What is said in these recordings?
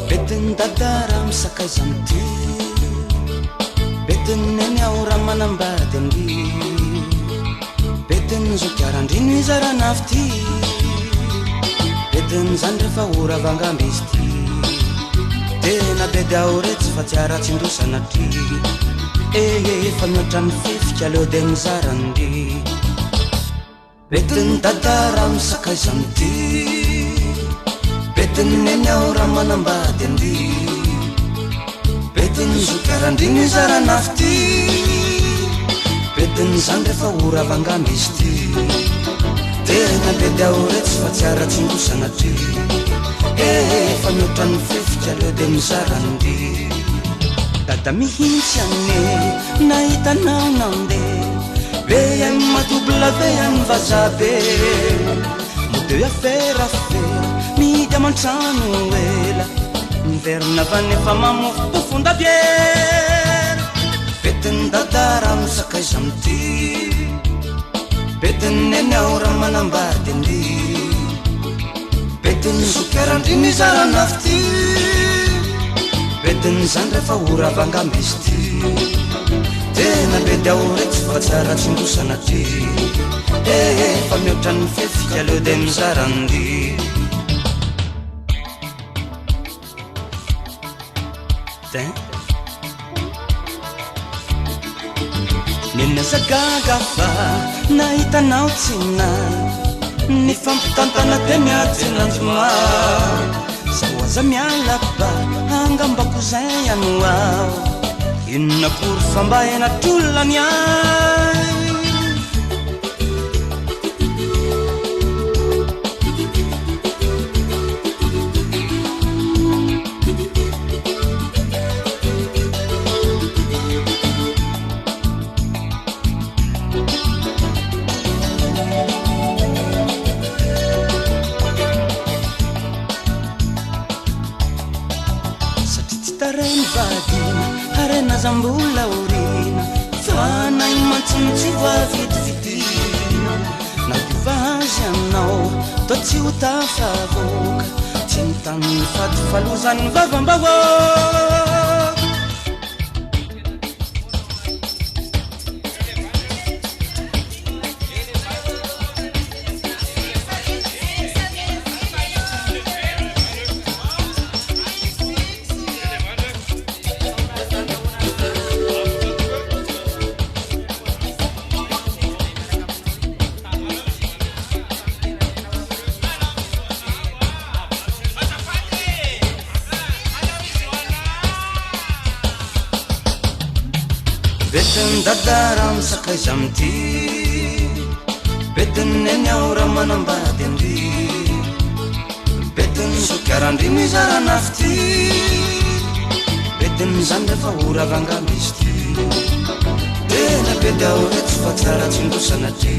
betiny dadara misakaiza amity betiny neny aora manambady andy betiny zokiarandrino izaranafi ty betiny zany rehefa ora vangamby izy ty tena bedy aoretsy fa tsy aratsindrosana ty efa mihoatrany fifika aleo de mizarandy betiny dadara misakaiza amity betiny neny aora manambady andy betiny zokiarandrino izaranafi ty betiny zany rehefa ora vangamby izy ty tena bedy aoretsy fa tsy aratsindrosana ty efa mihoatrany fifika aleo de mizarandy dada mihintsy ane nahitanao nande be any matobla be any vazabe mode aferafe midy amantrano ela miverina vanefa mamofo tofondabiera betiny dadara misakaiza amity betiny neny aora manambady andy betiny zokiarandrino izaranafi ty betiny zany rehefa ora vangamby izy ty tena bedy aoretsy fa tsy aratsindrosana ty efa mihoatrany fifika aleo de mizarandy nenazagaga fa nahitanao tsinay ny fampitantana te miatsenanjoma zao aza mialaba angambako zay ano ao inona kory famba enatrolany ay arena zambola orina fanay mantsimotsy vavidividina na divazy anao to tsy ho tafavoka tsy mitany fatifalozany vavambahoaka betiny dadara misakaiza amity betiny neny aora manambady andy betiny zokiarandrino izaranafi ty betiny zany rehefa ora vangamby izy ty tena bedy aoretsy fa tsy aratsindrosana ty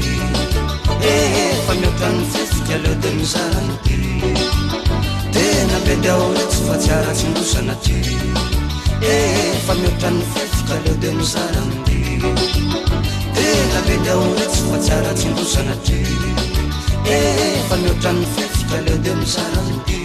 efa mihoatrany fifika aleo de mizarana ty tena bedy aoretsy fa tsy aratsindrosana ty efa mihoatrany fifika aleo de mizarandy tena bedy aoretsy fa tsy aratsindrosana ty efa mihoatrany fifika aleo de mizarandy